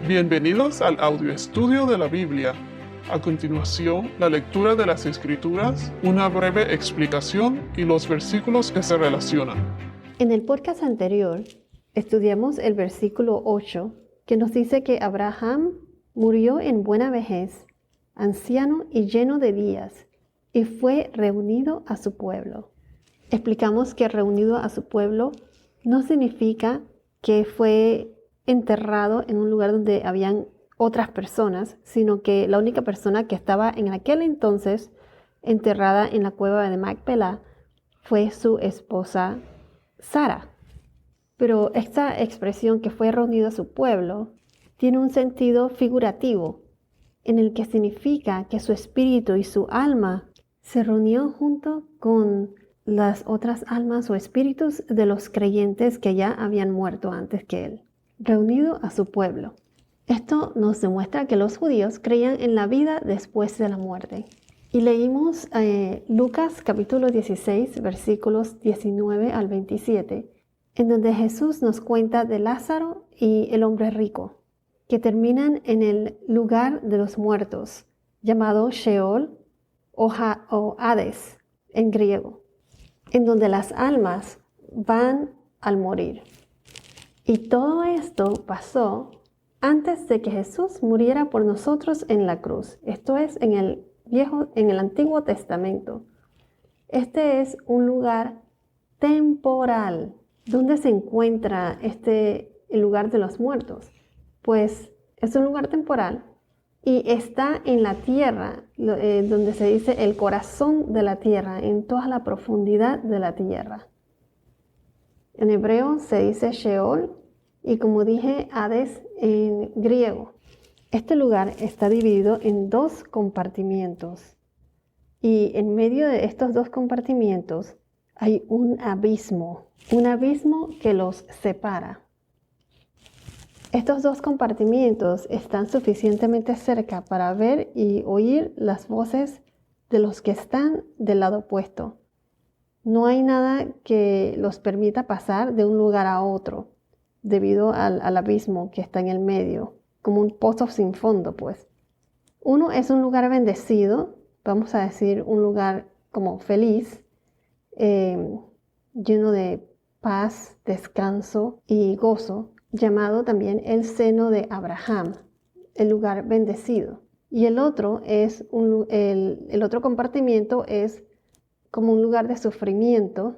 Bienvenidos al audio estudio de la Biblia. A continuación, la lectura de las Escrituras, una breve explicación y los versículos que se relacionan. En el podcast anterior, estudiamos el versículo 8, que nos dice que Abraham murió en buena vejez, anciano y lleno de días, y fue reunido a su pueblo. Explicamos que reunido a su pueblo no significa que fue enterrado en un lugar donde habían otras personas, sino que la única persona que estaba en aquel entonces enterrada en la cueva de Macpela fue su esposa Sara. Pero esta expresión que fue reunido a su pueblo tiene un sentido figurativo, en el que significa que su espíritu y su alma se reunió junto con las otras almas o espíritus de los creyentes que ya habían muerto antes que él, reunido a su pueblo. Esto nos demuestra que los judíos creían en la vida después de la muerte. Y leímos Lucas capítulo 16, versículos 19 al 27, en donde Jesús nos cuenta de Lázaro y el hombre rico, que terminan en el lugar de los muertos, llamado Sheol o Hades en griego, en donde las almas van al morir. Y todo esto pasó antes de que Jesús muriera por nosotros en la cruz. Esto es en el Antiguo Testamento. Este es un lugar temporal. ¿Dónde se encuentra el lugar de los muertos? Pues es un lugar temporal y está en la tierra, donde se dice el corazón de la tierra, en toda la profundidad de la tierra. En hebreo se dice Sheol y, como dije, Hades en griego. Este lugar está dividido en dos compartimientos y en medio de estos dos compartimientos hay un abismo que los separa. Estos dos compartimientos están suficientemente cerca para ver y oír las voces de los que están del lado opuesto. No hay nada que los permita pasar de un lugar a otro, debido al abismo que está en el medio, como un pozo sin fondo, pues. Uno es un lugar bendecido, vamos a decir un lugar como feliz, lleno de paz, descanso y gozo, llamado también el seno de Abraham, el lugar bendecido. Y el otro el otro compartimiento es como un lugar de sufrimiento,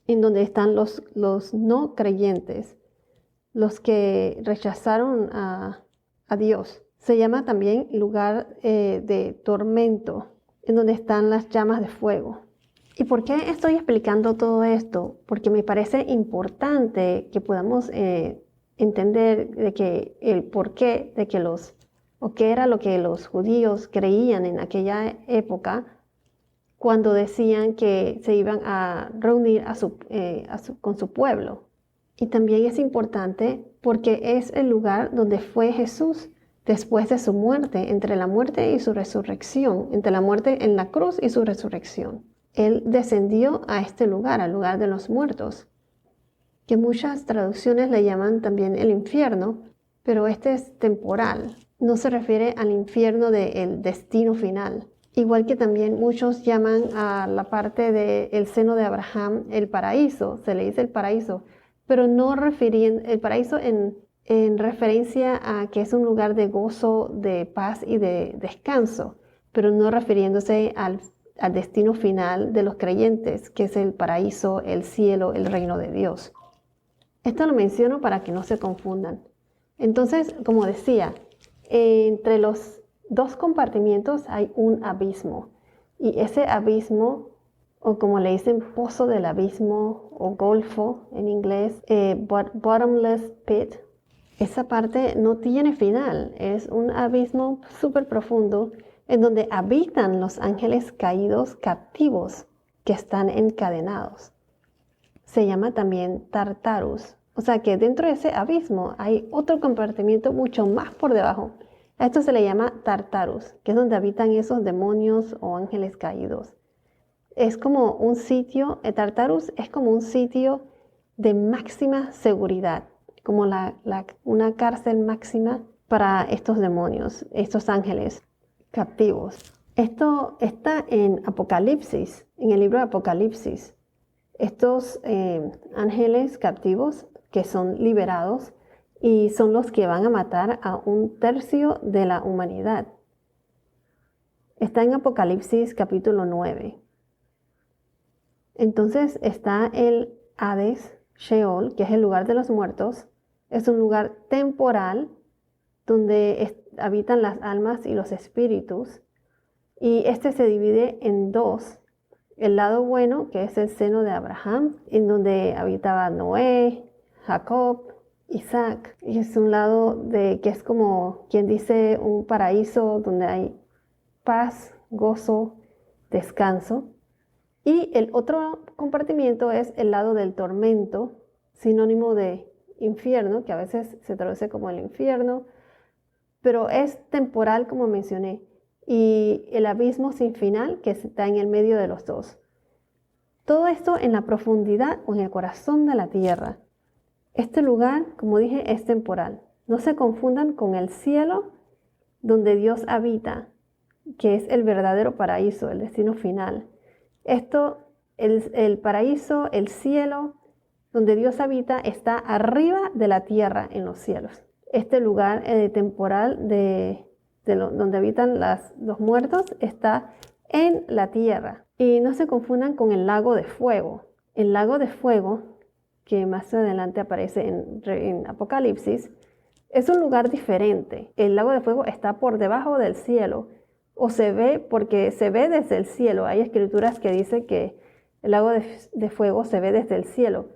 en donde están los no creyentes, los que rechazaron a Dios. Se llama también lugar de tormento, en donde están las llamas de fuego. ¿Y por qué estoy explicando todo esto? Porque me parece importante que podamos entender de que el porqué de que qué era lo que los judíos creían en aquella época, cuando decían que se iban a reunir con su pueblo. Y también es importante porque es el lugar donde fue Jesús después de su muerte, entre la muerte y su resurrección, entre la muerte en la cruz y su resurrección. Él descendió a este lugar, al lugar de los muertos, que muchas traducciones le llaman también el infierno, pero este es temporal, no se refiere al infierno del destino final. Igual que también muchos llaman a la parte del seno de Abraham el paraíso, se le dice el paraíso, pero no refiriendo el paraíso en referencia a que es un lugar de gozo, de paz y de descanso, pero no refiriéndose al destino final de los creyentes, que es el paraíso, el cielo, el reino de Dios. Esto lo menciono para que no se confundan. Entonces, como decía, entre los dos compartimientos hay un abismo, y ese abismo, o como le dicen, pozo del abismo o golfo en inglés, bottomless pit, esa parte no tiene final, es un abismo súper profundo en donde habitan los ángeles caídos captivos que están encadenados. Se llama también Tartarus, o sea que dentro de ese abismo hay otro compartimiento mucho más por debajo. A esto se le llama Tartarus, que es donde habitan esos demonios o ángeles caídos. Es como un sitio, Tartarus es como un sitio de máxima seguridad. como una cárcel máxima para estos demonios, estos ángeles captivos. Esto está en Apocalipsis, en el libro de Apocalipsis. Estos ángeles captivos que son liberados y son los que van a matar a 1/3 de la humanidad. Está en Apocalipsis capítulo 9. Entonces está el Hades, Sheol, que es el lugar de los muertos. Es un lugar temporal donde habitan las almas y los espíritus. Y este se divide en dos. El lado bueno, que es el seno de Abraham, en donde habitaba Noé, Jacob, Isaac. Y es un lado que es como quien dice un paraíso donde hay paz, gozo, descanso. Y el otro compartimiento es el lado del tormento, sinónimo de infierno, que a veces se traduce como el infierno, pero es temporal, como mencioné, y el abismo sin final que está en el medio de los dos. Todo esto en la profundidad o en el corazón de la tierra. Este lugar, como dije, es temporal. No se confundan con el cielo donde Dios habita, que es el verdadero paraíso, el destino final. El paraíso, el cielo, donde Dios habita, está arriba de la tierra en los cielos. Este lugar temporal donde habitan los muertos está en la tierra. Y no se confundan con el lago de fuego. El lago de fuego, que más adelante aparece en Apocalipsis, es un lugar diferente. El lago de fuego está por debajo del cielo, o se ve porque se ve desde el cielo. Hay escrituras que dicen que el lago de fuego se ve desde el cielo,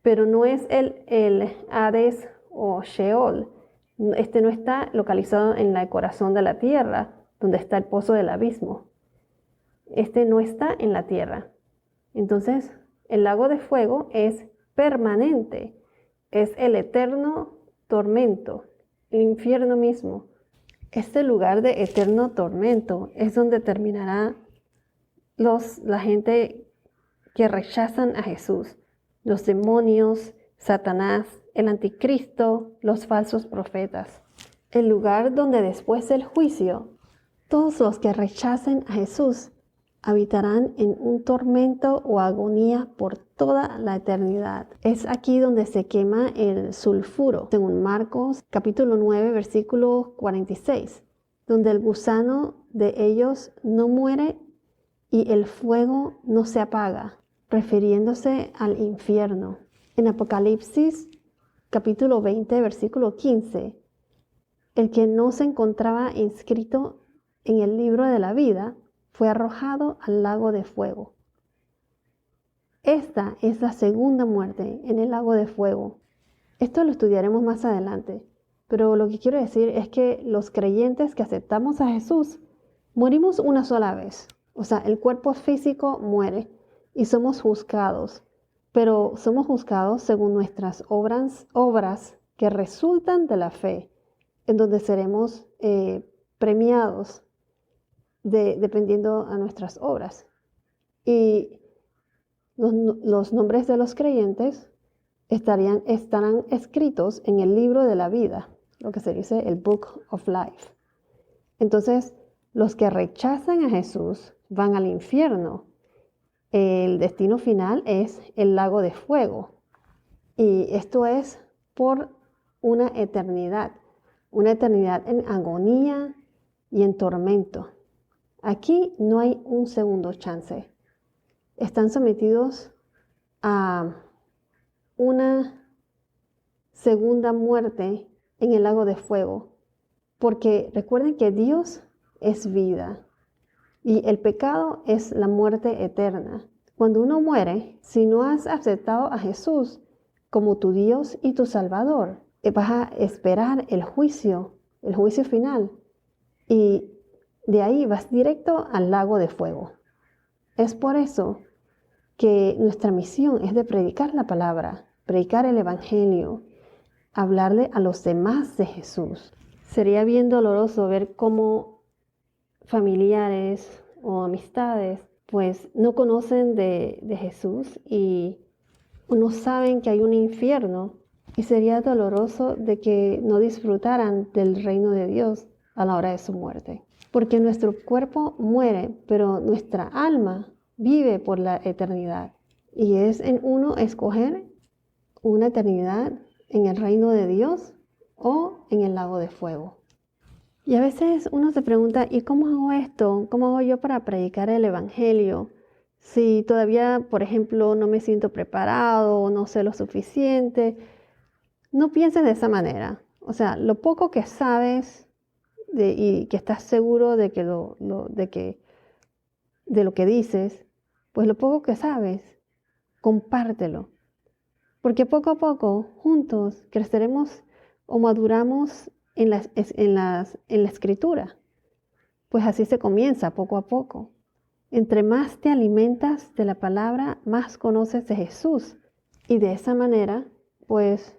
pero no es el Hades o Sheol. Este no está localizado en el corazón de la tierra, donde está el pozo del abismo. Este no está en la tierra. Entonces, el lago de fuego es permanente, es el eterno tormento, el infierno mismo. Este lugar de eterno tormento es donde terminará la gente que rechazan a Jesús, los demonios, Satanás, el anticristo, los falsos profetas. El lugar donde después del juicio, todos los que rechacen a Jesús habitarán en un tormento o agonía por toda la eternidad. Es aquí donde se quema el sulfuro, según Marcos capítulo 9, versículo 46, donde el gusano de ellos no muere y el fuego no se apaga, refiriéndose al infierno. En Apocalipsis capítulo 20, versículo 15, el que no se encontraba inscrito en el libro de la vida fue arrojado al lago de fuego. Esta es la segunda muerte en el lago de fuego. Esto lo estudiaremos más adelante, pero lo que quiero decir es que los creyentes que aceptamos a Jesús morimos una sola vez. O sea, el cuerpo físico muere y somos juzgados, pero somos juzgados según nuestras obras que resultan de la fe, en donde seremos premiados dependiendo a nuestras obras. Y los nombres de los creyentes estarán escritos en el libro de la vida, lo que se dice el Book of Life. Entonces, los que rechazan a Jesús van al infierno. El destino final es el lago de fuego. Y esto es por una eternidad en agonía y en tormento. Aquí no hay un segundo chance. Están sometidos a una segunda muerte en el lago de fuego, porque recuerden que Dios es vida y el pecado es la muerte eterna. Cuando uno muere, si no has aceptado a Jesús como tu Dios y tu Salvador, vas a esperar el juicio final, y de ahí vas directo al lago de fuego. Es por eso que nuestra misión es de predicar la palabra, predicar el evangelio, hablarle a los demás de Jesús. Sería bien doloroso ver cómo familiares o amistades pues no conocen de Jesús y no saben que hay un infierno y sería doloroso de que no disfrutaran del reino de Dios a la hora de su muerte. Porque nuestro cuerpo muere, pero nuestra alma vive por la eternidad. Y es en uno escoger una eternidad en el reino de Dios o en el lago de fuego. Y a veces uno se pregunta, ¿y cómo hago esto? ¿Cómo hago yo para predicar el evangelio? Si todavía, por ejemplo, no me siento preparado o no sé lo suficiente. No pienses de esa manera. O sea, lo poco que sabes y que estás seguro de lo que dices, pues lo poco que sabes, compártelo. Porque poco a poco, juntos, creceremos o maduramos en la escritura. Pues así se comienza, poco a poco. Entre más te alimentas de la palabra, más conoces de Jesús. Y de esa manera, pues,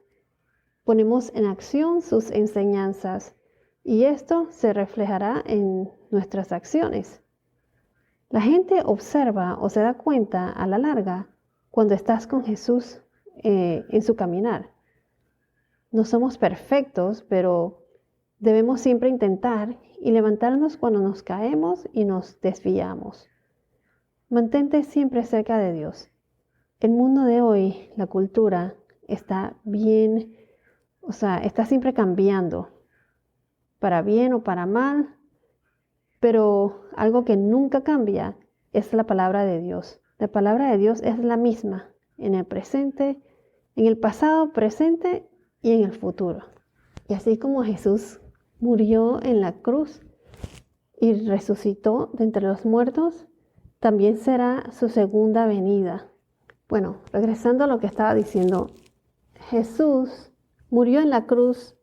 ponemos en acción sus enseñanzas. Y esto se reflejará en nuestras acciones. La gente observa o se da cuenta a la larga cuando estás con Jesús en su caminar. No somos perfectos, pero debemos siempre intentar y levantarnos cuando nos caemos y nos desviamos. Mantente siempre cerca de Dios. El mundo de hoy, la cultura, está está siempre cambiando, para bien o para mal, pero algo que nunca cambia es la palabra de Dios. La palabra de Dios es la misma en el presente, en el pasado, presente y en el futuro. Y así como Jesús murió en la cruz y resucitó de entre los muertos, también será su segunda venida. Bueno, regresando a lo que estaba diciendo, Jesús murió en la cruz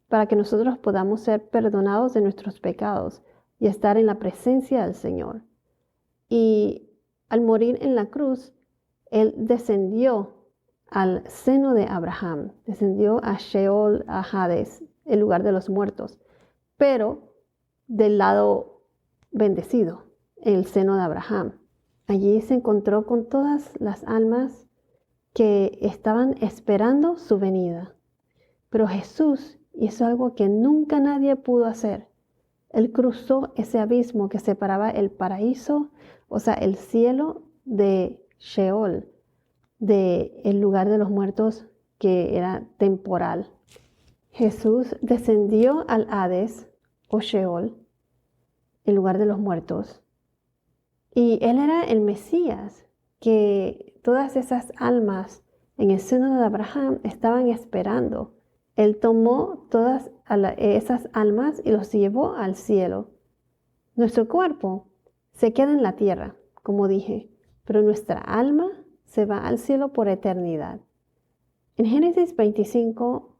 para que nosotros podamos ser perdonados de nuestros pecados y estar en la presencia del Señor. Y al morir en la cruz, Él descendió al seno de Abraham, descendió a Sheol, a Hades, el lugar de los muertos, pero del lado bendecido, el seno de Abraham. Allí se encontró con todas las almas que estaban esperando su venida. Pero Jesús hizo algo que nunca nadie pudo hacer. Él cruzó ese abismo que separaba el paraíso, o sea, el cielo de Sheol, del lugar de los muertos que era temporal. Jesús descendió al Hades o Sheol, el lugar de los muertos, y Él era el Mesías que todas esas almas en el seno de Abraham estaban esperando. Él tomó todas esas almas y los llevó al cielo. Nuestro cuerpo se queda en la tierra, como dije, pero nuestra alma se va al cielo por eternidad. En Génesis 25,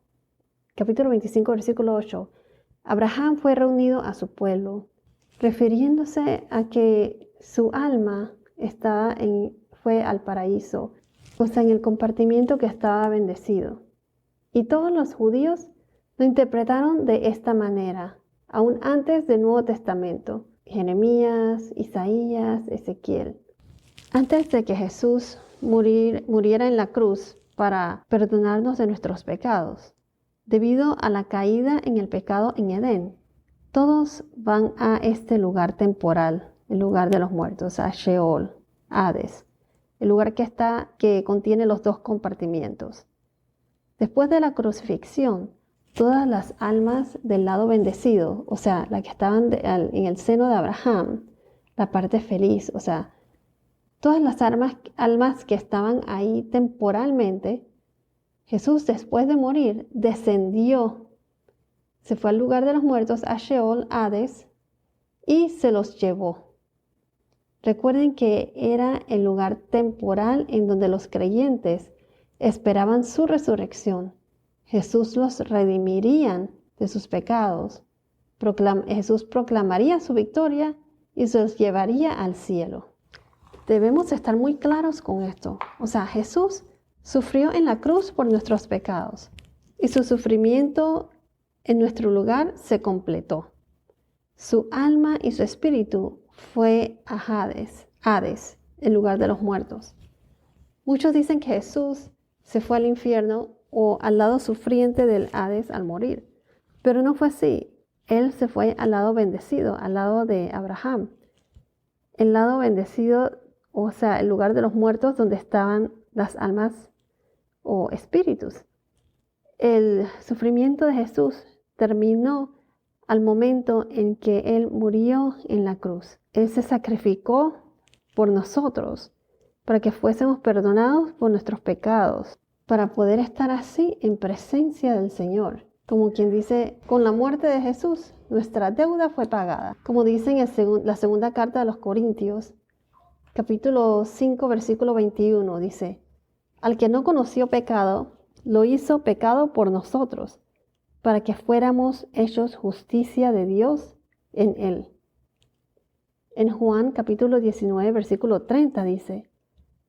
capítulo 25, versículo 8, Abraham fue reunido a su pueblo, refiriéndose a que su alma fue al paraíso, o sea, en el compartimiento que estaba bendecido. Y todos los judíos lo interpretaron de esta manera, aún antes del Nuevo Testamento. Jeremías, Isaías, Ezequiel. Antes de que Jesús muriera en la cruz para perdonarnos de nuestros pecados, debido a la caída en el pecado en Edén, todos van a este lugar temporal, el lugar de los muertos, a Sheol, Hades, el lugar que contiene los dos compartimientos. Después de la crucifixión, todas las almas del lado bendecido, o sea, las que estaban en el seno de Abraham, la parte feliz, o sea, todas las almas que estaban ahí temporalmente, Jesús después de morir descendió, se fue al lugar de los muertos, a Sheol, Hades, y se los llevó. Recuerden que era el lugar temporal en donde los creyentes esperaban su resurrección. Jesús los redimiría de sus pecados. Jesús proclamaría su victoria y se los llevaría al cielo. Debemos estar muy claros con esto. O sea, Jesús sufrió en la cruz por nuestros pecados y su sufrimiento en nuestro lugar se completó. Su alma y su espíritu fue a Hades, el lugar de los muertos. Muchos dicen que Jesús se fue al infierno o al lado sufriente del Hades al morir. Pero no fue así. Él se fue al lado bendecido, al lado de Abraham. El lado bendecido, o sea, el lugar de los muertos donde estaban las almas o espíritus. El sufrimiento de Jesús terminó al momento en que Él murió en la cruz. Él se sacrificó por nosotros, para que fuésemos perdonados por nuestros pecados, para poder estar así en presencia del Señor. Como quien dice, con la muerte de Jesús, nuestra deuda fue pagada. Como dice en la segunda carta de los Corintios, capítulo 5, versículo 21, dice, al que no conoció pecado, lo hizo pecado por nosotros, para que fuéramos hechos justicia de Dios en él. En Juan capítulo 19, versículo 30 dice,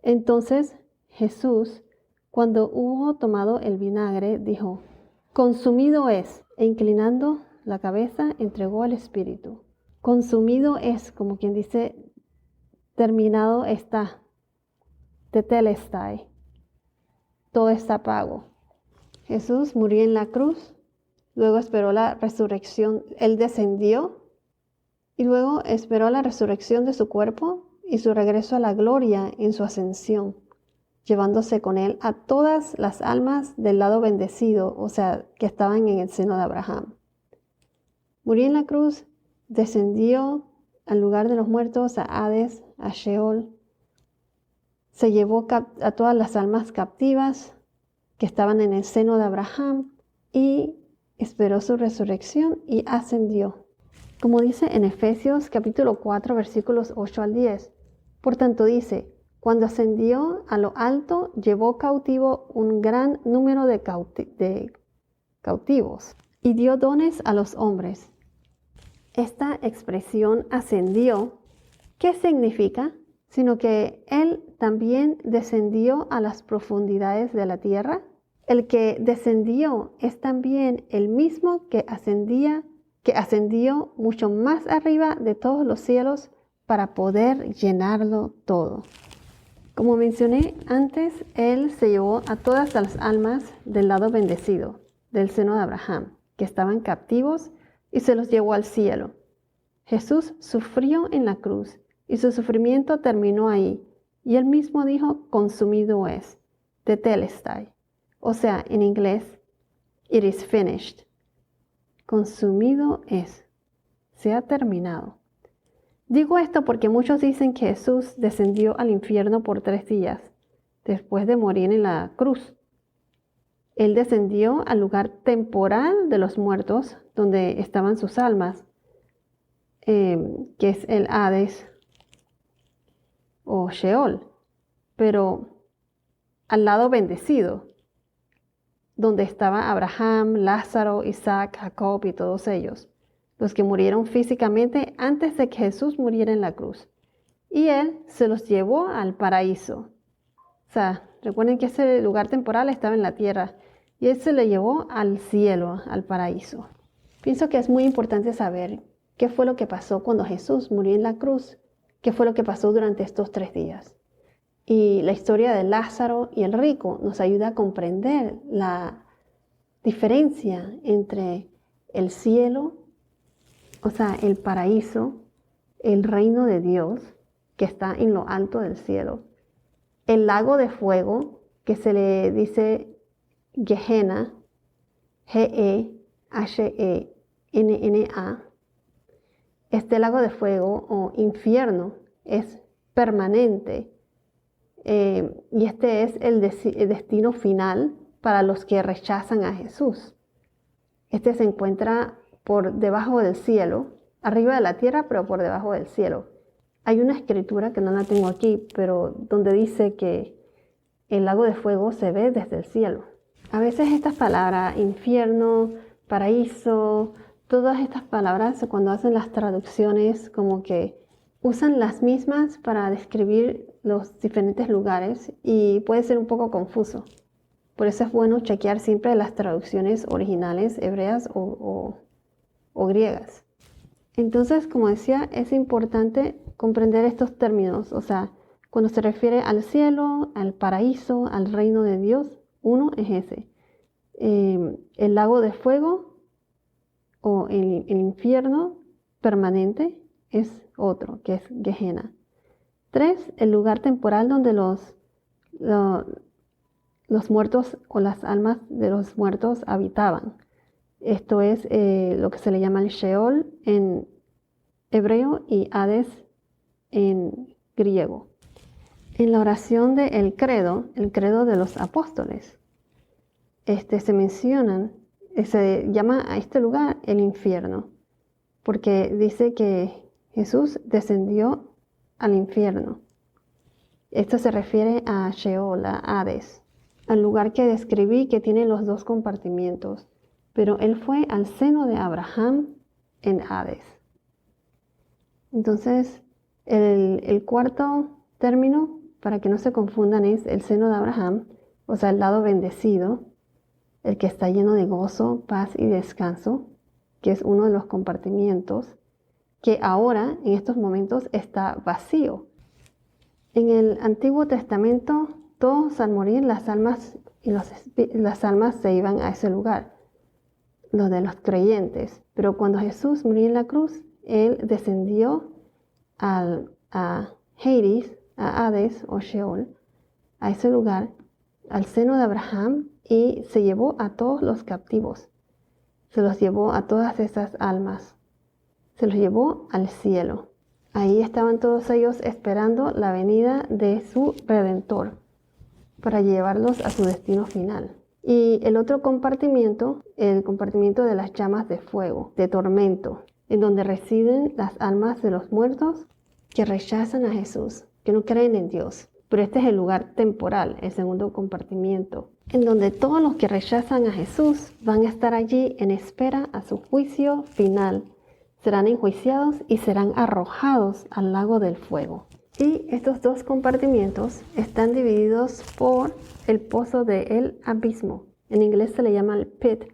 entonces Jesús, cuando hubo tomado el vinagre, dijo, consumido es, e inclinando la cabeza, entregó al Espíritu. Consumido es, como quien dice, terminado está, tetelestai, todo está pago. Jesús murió en la cruz, luego esperó la resurrección, Él descendió y luego esperó la resurrección de su cuerpo y su regreso a la gloria en su ascensión, llevándose con Él a todas las almas del lado bendecido, o sea, que estaban en el seno de Abraham. Murió en la cruz, descendió al lugar de los muertos, a Hades, a Sheol, se llevó a todas las almas captivas que estaban en el seno de Abraham y esperó su resurrección y ascendió. Como dice en Efesios capítulo 4 versículos 8 al 10. Por tanto dice, cuando ascendió a lo alto, llevó cautivo un gran número de cautivos y dio dones a los hombres. Esta expresión ascendió, ¿qué significa? Sino que Él también descendió a las profundidades de la tierra. El que descendió es también el mismo que ascendió mucho más arriba de todos los cielos para poder llenarlo todo. Como mencioné antes, Él se llevó a todas las almas del lado bendecido, del seno de Abraham, que estaban captivos, y se los llevó al cielo. Jesús sufrió en la cruz y su sufrimiento terminó ahí. Y Él mismo dijo, consumido es, tetelestai. O sea, en inglés, it is finished. Consumido es, se ha terminado. Digo esto porque muchos dicen que Jesús descendió al infierno por 3 días, después de morir en la cruz. Él descendió al lugar temporal de los muertos, donde estaban sus almas, que es el Hades o Sheol, pero al lado bendecido, donde estaba Abraham, Lázaro, Isaac, Jacob y todos ellos, los que murieron físicamente antes de que Jesús muriera en la cruz. Y Él se los llevó al paraíso. O sea, recuerden que ese lugar temporal estaba en la tierra y Él se lo llevó al cielo, al paraíso. Pienso que es muy importante saber qué fue lo que pasó cuando Jesús murió en la cruz, qué fue lo que pasó durante estos 3 días. Y la historia de Lázaro y el rico nos ayuda a comprender la diferencia entre el cielo, o sea, el paraíso, el reino de Dios, que está en lo alto del cielo, el lago de fuego, que se le dice Gehenna, Gehenna. Este lago de fuego o infierno es permanente. Y este es el destino final para los que rechazan a Jesús. Este se encuentra por debajo del cielo, arriba de la tierra, pero por debajo del cielo. Hay una escritura que no la tengo aquí, pero donde dice que el lago de fuego se ve desde el cielo. A veces estas palabras, infierno, paraíso, todas estas palabras, cuando hacen las traducciones, como que usan las mismas para describir los diferentes lugares y puede ser un poco confuso. Por eso es bueno chequear siempre las traducciones originales hebreas o griegas. Entonces, como decía, es importante comprender estos términos. O sea, cuando se refiere al cielo, al paraíso, al reino de Dios, uno es ese. El lago de fuego o el infierno permanente es otro, que es Gehenna. 3, el lugar temporal donde los muertos o las almas de los muertos habitaban. Esto es lo que se le llama el Sheol en hebreo y Hades en griego. En la oración del credo, el credo de los apóstoles, se mencionan, se llama a este lugar el infierno, porque dice que Jesús descendió al infierno. Esto se refiere a Sheol, a Hades, al lugar que describí que tiene los dos compartimientos, pero él fue al seno de Abraham en Hades. Entonces, el cuarto término, para que no se confundan, es el seno de Abraham, o sea, el lado bendecido, el que está lleno de gozo, paz y descanso, que es uno de los compartimientos, que ahora, en estos momentos, está vacío. En el Antiguo Testamento, todos al morir, las almas se iban a ese lugar, los de los creyentes. Pero cuando Jesús murió en la cruz, Él descendió a Hades, a Hades o Sheol, a ese lugar, al seno de Abraham, y se llevó a todos los captivos. Se los llevó a todas esas almas. Se los llevó al cielo. Ahí estaban todos ellos esperando la venida de su Redentor para llevarlos a su destino final. Y el otro compartimiento, el compartimiento de las llamas de fuego, de tormento, en donde residen las almas de los muertos que rechazan a Jesús, que no creen en Dios. Pero este es el lugar temporal, el segundo compartimiento, en donde todos los que rechazan a Jesús van a estar allí en espera a su juicio final. Serán enjuiciados y serán arrojados al lago del fuego. Y estos dos compartimientos están divididos por el pozo del abismo. En inglés se le llama el pit,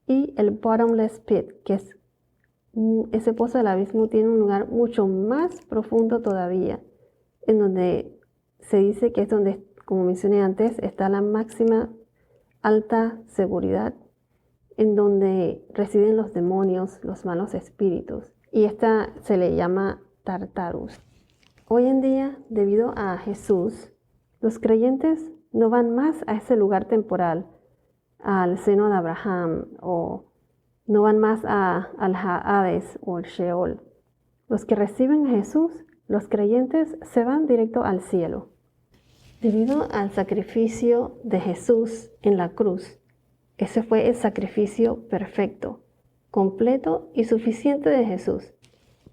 y el bottomless pit, que es ese pozo del abismo tiene un lugar mucho más profundo todavía, en donde se dice que es donde, como mencioné antes, está la máxima alta seguridad, en donde residen los demonios, los malos espíritus. Y esta se le llama Tartarus. Hoy en día, debido a Jesús, los creyentes no van más a ese lugar temporal, al seno de Abraham, o no van más al Hades o al Sheol. Los que reciben a Jesús, los creyentes, se van directo al cielo. Debido al sacrificio de Jesús en la cruz, ese fue el sacrificio perfecto, completo y suficiente de Jesús.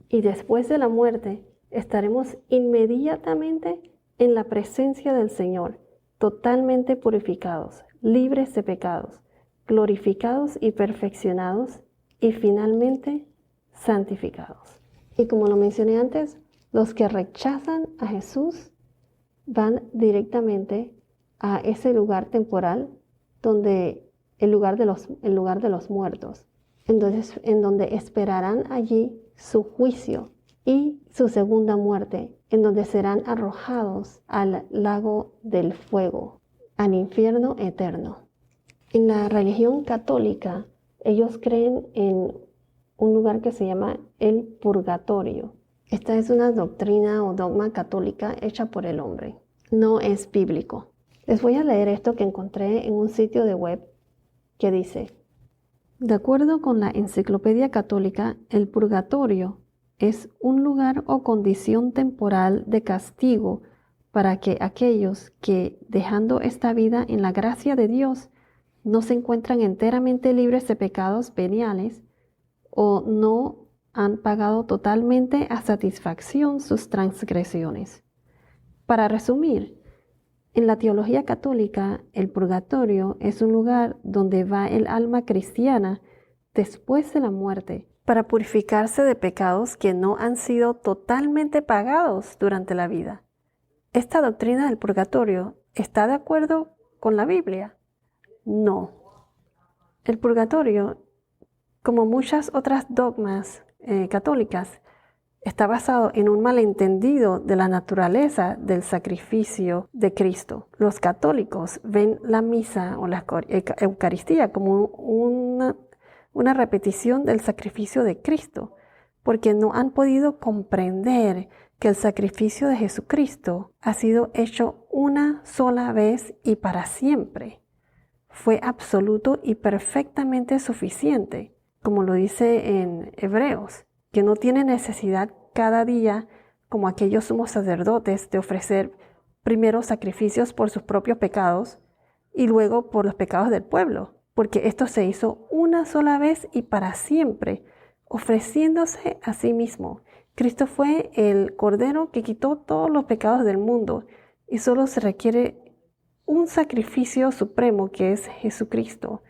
Y después de la muerte, estaremos inmediatamente en la presencia del Señor, totalmente purificados, libres de pecados, glorificados y perfeccionados, y finalmente santificados. Y como lo mencioné antes, los que rechazan a Jesús van directamente a ese lugar temporal, donde el lugar de los muertos, entonces, en donde esperarán allí su juicio y su segunda muerte, en donde serán arrojados al lago del fuego, al infierno eterno. En la religión católica, ellos creen en un lugar que se llama el purgatorio. Esta es una doctrina o dogma católica hecha por el hombre. No es bíblico. Les voy a leer esto que encontré en un sitio de web que dice: de acuerdo con la Enciclopedia Católica, el purgatorio es un lugar o condición temporal de castigo para que aquellos que, dejando esta vida en la gracia de Dios, no se encuentran enteramente libres de pecados veniales o no han pagado totalmente a satisfacción sus transgresiones. Para resumir, en la teología católica, el purgatorio es un lugar donde va el alma cristiana después de la muerte para purificarse de pecados que no han sido totalmente pagados durante la vida. ¿Esta doctrina del purgatorio está de acuerdo con la Biblia? No. El purgatorio, como muchas otras dogmas católicas, está basado en un malentendido de la naturaleza del sacrificio de Cristo. Los católicos ven la misa o la Eucaristía como una repetición del sacrificio de Cristo, porque no han podido comprender que el sacrificio de Jesucristo ha sido hecho una sola vez y para siempre. Fue absoluto y perfectamente suficiente, como lo dice en Hebreos, que no tiene necesidad cada día, como aquellos sumos sacerdotes, de ofrecer primero sacrificios por sus propios pecados y luego por los pecados del pueblo, porque esto se hizo una sola vez y para siempre, ofreciéndose a sí mismo. Cristo fue el Cordero que quitó todos los pecados del mundo y solo se requiere un sacrificio supremo que es Jesucristo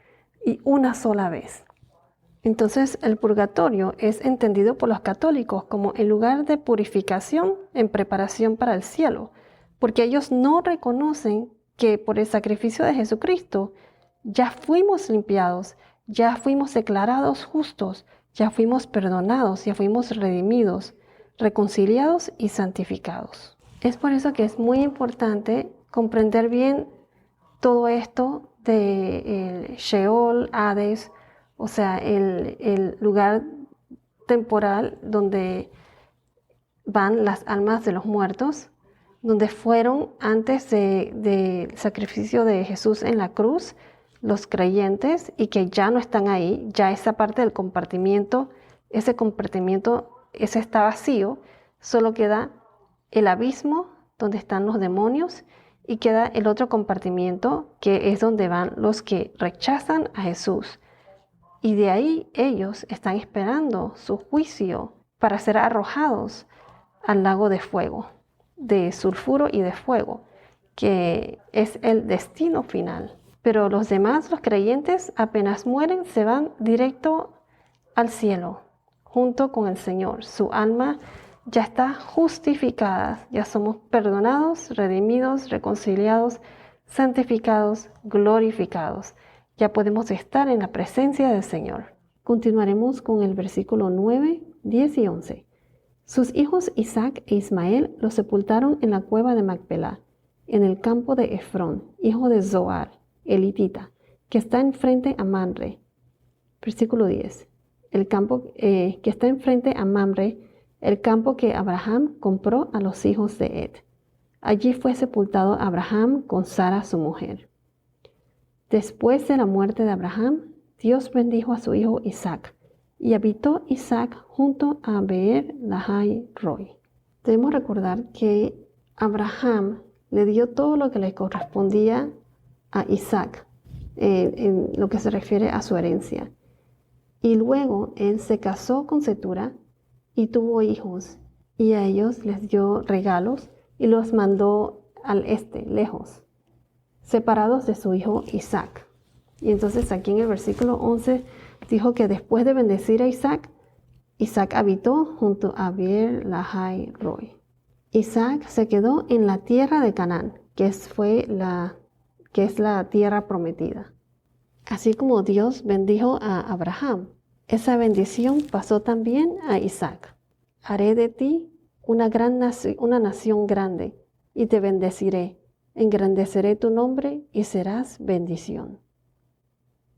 y una sola vez. Entonces el purgatorio es entendido por los católicos como el lugar de purificación en preparación para el cielo, porque ellos no reconocen que por el sacrificio de Jesucristo ya fuimos limpiados, ya fuimos declarados justos, ya fuimos perdonados, ya fuimos redimidos, reconciliados y santificados. Es por eso que es muy importante comprender bien todo esto de el Sheol, Hades, o sea, el lugar temporal donde van las almas de los muertos, donde fueron antes del sacrificio de Jesús en la cruz, los creyentes, y que ya no están ahí, ya esa parte del compartimiento, ese está vacío, solo queda el abismo donde están los demonios y queda el otro compartimiento que es donde van los que rechazan a Jesús. Y de ahí ellos están esperando su juicio para ser arrojados al lago de fuego, de sulfuro y de fuego, que es el destino final. Pero los demás, los creyentes, apenas mueren, se van directo al cielo, junto con el Señor. Su alma ya está justificada, ya somos perdonados, redimidos, reconciliados, santificados, glorificados. Ya podemos estar en la presencia del Señor. Continuaremos con el versículo 9, 10 y 11. Sus hijos Isaac e Ismael los sepultaron en la cueva de Macpelá, en el campo de Efrón, hijo de Zohar, elitita, que está enfrente a Mamre. Versículo 10. El campo que está enfrente a Mamre, el campo que Abraham compró a los hijos de Ed. Allí fue sepultado Abraham con Sara su mujer. Después de la muerte de Abraham, Dios bendijo a su hijo Isaac, y habitó Isaac junto a Beer Lahai Roi. Debemos recordar que Abraham le dio todo lo que le correspondía a Isaac, en lo que se refiere a su herencia. Y luego él se casó con Cetura y tuvo hijos, y a ellos les dio regalos y los mandó al este, lejos, separados de su hijo Isaac. Y entonces aquí en el versículo 11 dijo que después de bendecir a Isaac, Isaac habitó junto a Beer Lahai Roi. Isaac se quedó en la tierra de Canaán, que es la tierra prometida. Así como Dios bendijo a Abraham, esa bendición pasó también a Isaac. Haré de ti una nación grande, y te bendeciré. Engrandeceré tu nombre y serás bendición.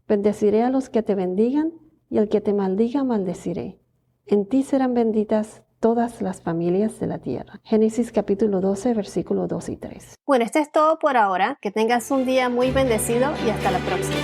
Bendeciré a los que te bendigan, y al que te maldiga maldeciré. En ti serán benditas todas las familias de la tierra. Génesis capítulo 12, versículos 2 y 3. Bueno, esto es todo por ahora. Que tengas un día muy bendecido y hasta la próxima.